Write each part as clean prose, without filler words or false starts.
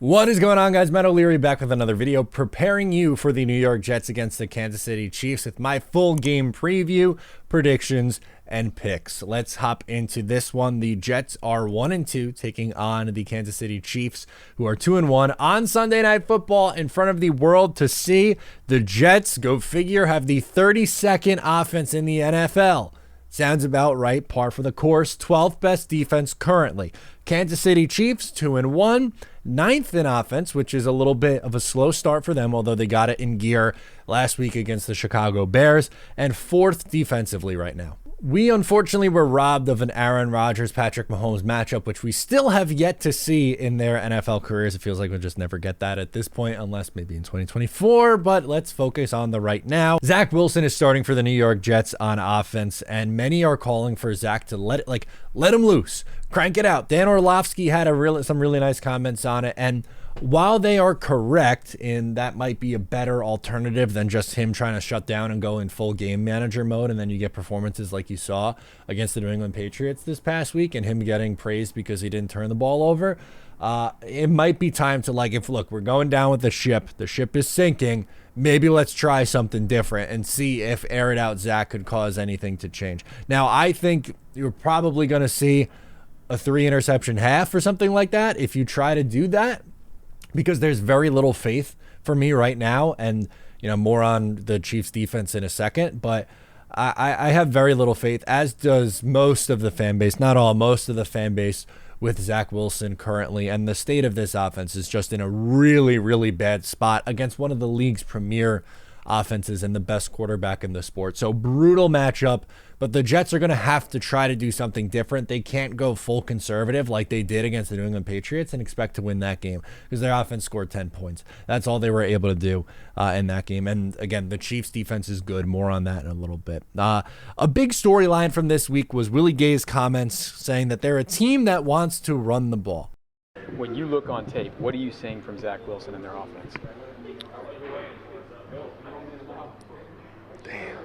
What is going on, guys? Matt O'Leary back with another video preparing you for the New York Jets against the Kansas City Chiefs with my full game preview, predictions, and picks. Let's hop into this one. The Jets are 1-2 taking on the Kansas City Chiefs, who are 2-1 on Sunday Night Football in front of the world to see. The Jets, go figure, have the 32nd offense in the NFL. Sounds about right, par for the course. 12th best defense currently. Kansas City Chiefs 2-1, 9th in offense, which is a little bit of a slow start for them, although they got it in gear last week against the Chicago Bears, and 4th defensively right now. We unfortunately were robbed of an Aaron Rodgers, Patrick Mahomes matchup, which we still have yet to see in their NFL careers. It feels like we'll just never get that at this point, unless maybe in 2024, but let's focus on the right now. Zach Wilson is starting for the New York Jets on offense, and many are calling for Zach to let him loose, crank it out. Dan Orlovsky had some really nice comments on it, and while they are correct in that might be a better alternative than just him trying to shut down and go in full game manager mode, and then you get performances like you saw against the New England Patriots this past week and him getting praised because he didn't turn the ball over, it might be time to, look, we're going down with the ship is sinking, maybe let's try something different and see if air it out Zach could cause anything to change. Now, I think you're probably going to see a 3-interception half or something like that if you try to do that, because there's very little faith for me right now, and more on the Chiefs defense in a second, but I have very little faith, as does most of the fan base, not all, most of the fan base with Zach Wilson currently, and the state of this offense is just in a really, really bad spot against one of the league's premier offenses and the best quarterback in the sport. So brutal matchup, but the Jets are going to have to try to do something different. They can't go full conservative like they did against the New England Patriots and expect to win that game, because their offense scored 10 points. That's all they were able to do in that game. And again, the Chiefs defense is good. More on that in a little bit. A big storyline from this week was Willie Gay's comments saying that they're a team that wants to run the ball. When you look on tape, what are you seeing from Zach Wilson and their offense? Damn,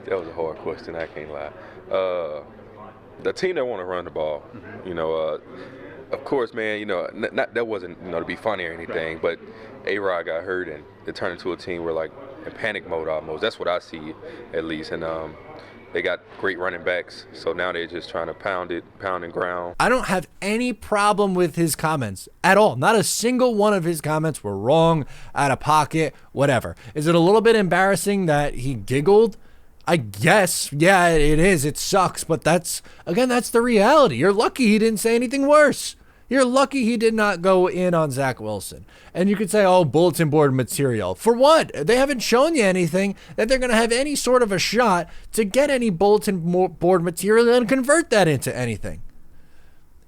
that was a hard question. I can't lie. The team that want to run the ball, of course, man. Not that wasn't to be funny or anything, but A-Rod got hurt and it turned into a team where in panic mode almost. That's what I see, at least. And they got great running backs, so now they're just trying to pound and ground. I don't have any problem with his comments at all. Not a single one of his comments were wrong, out of pocket, whatever. Is it a little bit embarrassing that he giggled? I guess, yeah, it is. It sucks, but that's the reality. You're lucky he didn't say anything worse. You're lucky he did not go in on Zach Wilson. And you could say, oh, bulletin board material. For what? They haven't shown you anything that they're going to have any sort of a shot to get any bulletin board material and convert that into anything.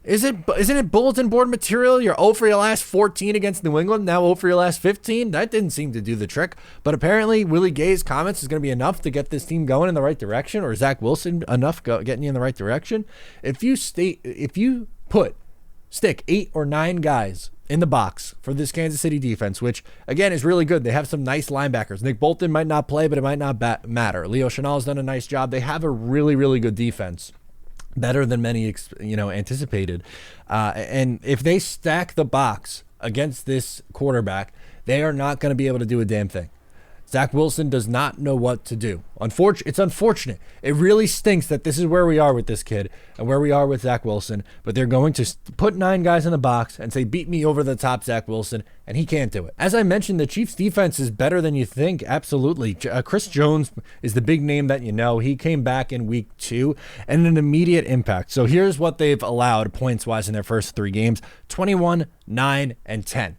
Isn't it bulletin board material? You're 0 for your last 14 against New England, now 0 for your last 15? That didn't seem to do the trick. But apparently, Willie Gay's comments is going to be enough to get this team going in the right direction, or Zach Wilson enough getting you in the right direction. If you stick 8 or 9 guys in the box for this Kansas City defense, which, again, is really good. They have some nice linebackers. Nick Bolton might not play, but it might not matter. Leo Chenal's done a nice job. They have a really, really good defense, better than many anticipated. And if they stack the box against this quarterback, they are not going to be able to do a damn thing. Zach Wilson does not know what to do. It's unfortunate. It really stinks that this is where we are with this kid and where we are with Zach Wilson, but they're going to put 9 guys in the box and say, beat me over the top, Zach Wilson, and he can't do it. As I mentioned, the Chiefs defense is better than you think. Absolutely. Chris Jones is the big name that you know. He came back in week 2 and an immediate impact. So here's what they've allowed points-wise in their first 3 games: 21, 9, and 10.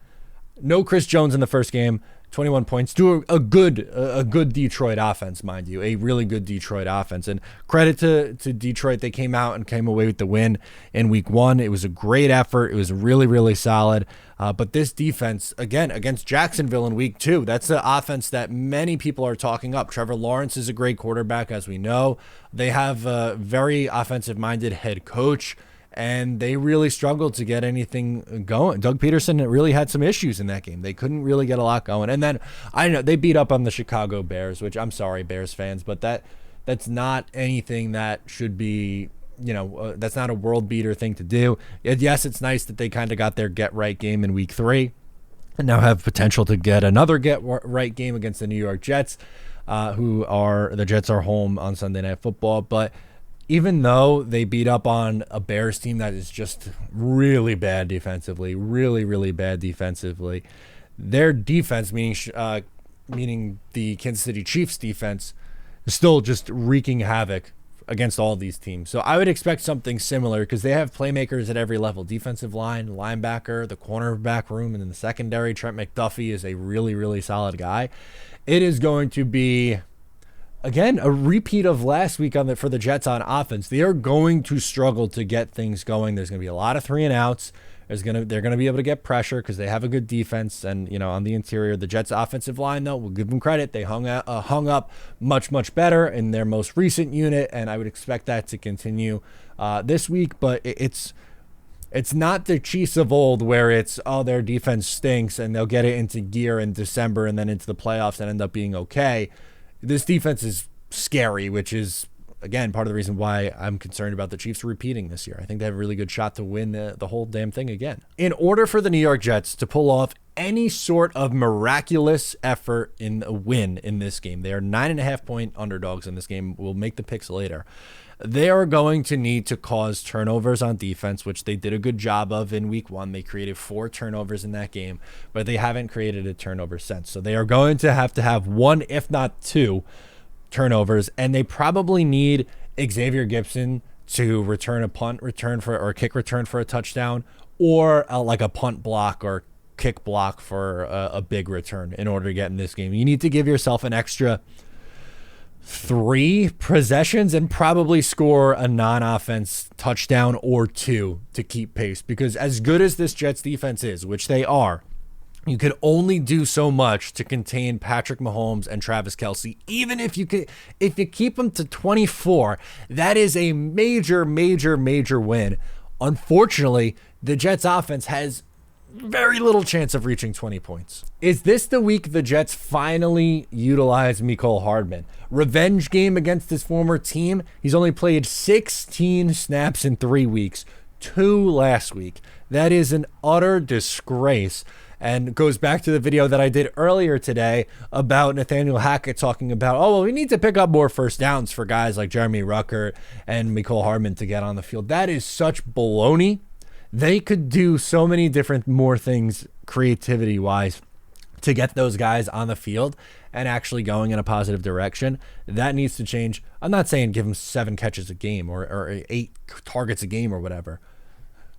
No Chris Jones in the first game. 21 points to a good Detroit offense, mind you, a really good Detroit offense. And credit to Detroit. They came out and came away with the win in week 1. It was a great effort. It was really, really solid. But this defense, again, against Jacksonville in week 2, that's the offense that many people are talking up. Trevor Lawrence is a great quarterback, as we know. They have a very offensive-minded head coach, and they really struggled to get anything going. Doug Peterson really had some issues in that game. They couldn't really get a lot going. And then, I know, they beat up on the Chicago Bears, which I'm sorry, Bears fans, but that's not anything that should be that's not a world beater thing to do. Yes, it's nice that they kind of got their get right game in week 3 and now have potential to get another get right game against the New York Jets, the Jets are home on Sunday Night Football. But even though they beat up on a Bears team that is just really bad defensively, really, really bad defensively, their defense, meaning the Kansas City Chiefs defense, is still just wreaking havoc against all these teams. So I would expect something similar because they have playmakers at every level: defensive line, linebacker, the cornerback room, and in the secondary, Trent McDuffie is a really, really solid guy. It is going to be, again, a repeat of last week for the Jets on offense. They are going to struggle to get things going. There's going to be a lot of 3-and-outs. They're going to be able to get pressure because they have a good defense, and on the interior, the Jets' offensive line, though, we'll give them credit. They hung up much better in their most recent unit, and I would expect that to continue this week. But it's not the Chiefs of old where it's their defense stinks and they'll get it into gear in December and then into the playoffs and end up being okay. This defense is scary, which is, again, part of the reason why I'm concerned about the Chiefs repeating this year. I think they have a really good shot to win the whole damn thing again. In order for the New York Jets to pull off any sort of miraculous effort in a win in this game, they are 9.5-point underdogs in this game. We'll make the picks later. They are going to need to cause turnovers on defense, which they did a good job of in week 1. They created 4 turnovers in that game, but they haven't created a turnover since. So they are going to have 1, if not 2, turnovers, and they probably need Xavier Gipson to return a punt return or a kick return for a touchdown, or like a punt block or kick block for a big return in order to get in this game. You need to give yourself an extra 3 possessions and probably score a non-offense touchdown or 2 to keep pace, because as good as this Jets defense is, which they are, you could only do so much to contain Patrick Mahomes and Travis Kelce. Even if you keep them to 24, that is a major win. Unfortunately, the Jets offense has very little chance of reaching 20 points. Is this the week the Jets finally utilize Mecole Hardman? Revenge game against his former team. He's only played 16 snaps in 3 weeks, 2 last week. That is an utter disgrace. And goes back to the video that I did earlier today about Nathaniel Hackett talking about, we need to pick up more first downs for guys like Jeremy Ruckert and Mecole Hardman to get on the field. That is such baloney. They could do so many different more things creativity-wise to get those guys on the field and actually going in a positive direction. That needs to change. I'm not saying give them 7 catches a game or 8 targets a game or whatever.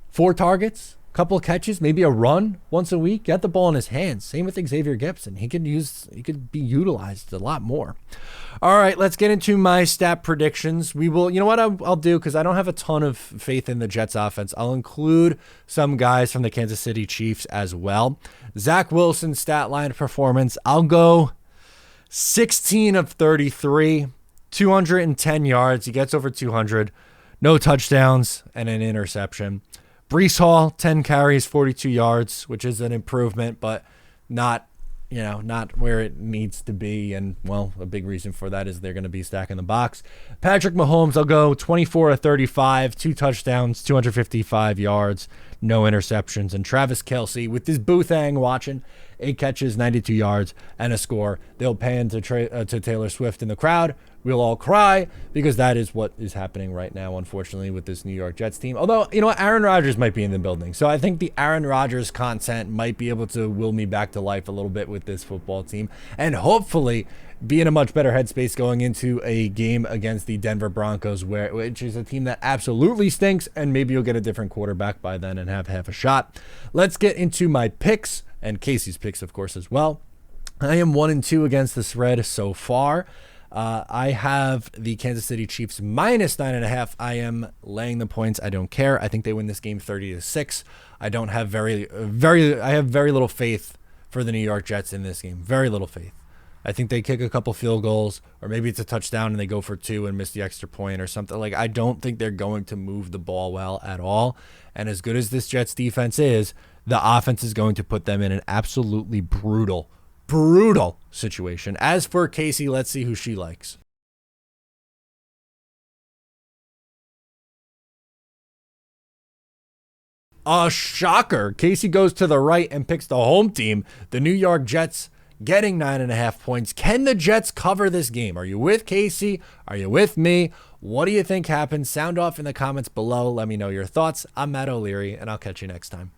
4 targets, couple of catches, maybe a run once a week. Get the ball in his hands. Same with Xavier Gipson. He could be utilized a lot more. All right, let's get into my stat predictions. We will, you know what I'll do, because I don't have a ton of faith in the Jets offense. I'll include some guys from the Kansas City Chiefs as well. Zach Wilson's stat line performance, I'll go 16 of 33, 210 yards. He gets over 200, no touchdowns, and an interception. Breece Hall, 10 carries, 42 yards, which is an improvement, but not where it needs to be. And, well, a big reason for that is they're going to be stacking the box. Patrick Mahomes, I'll go 24 of 35, 2 touchdowns, 255 yards, no interceptions. And Travis Kelce, with this Boothang watching, 8 catches, 92 yards, and a score. They'll pan to Taylor Swift in the crowd. We'll all cry, because that is what is happening right now, unfortunately, with this New York Jets team. Although, you know what, Aaron Rodgers might be in the building. So I think the Aaron Rodgers content might be able to will me back to life a little bit with this football team, and hopefully be in a much better headspace going into a game against the Denver Broncos, which is a team that absolutely stinks, and maybe you'll get a different quarterback by then and have half a shot. Let's get into my picks, and Casey's picks, of course, as well. I am 1-2 against the spread so far. I have the Kansas City Chiefs minus 9.5. I am laying the points. I don't care. I think they win this game 30-6. I have very little faith for the New York Jets in this game. Very little faith. I think they kick a couple field goals, or maybe it's a touchdown and they go for 2 and miss the extra point or something. Like, I don't think they're going to move the ball well at all. And as good as this Jets defense is, the offense is going to put them in an absolutely brutal situation. As for Casey, let's see who she likes. A shocker. Casey goes to the right and picks the home team, the New York Jets, getting 9.5 points. Can the Jets cover this game? Are you with Casey? Are you with me? What do you think happens? Sound off in the comments below. Let me know your thoughts. I'm Matt O'Leary, and I'll catch you next time.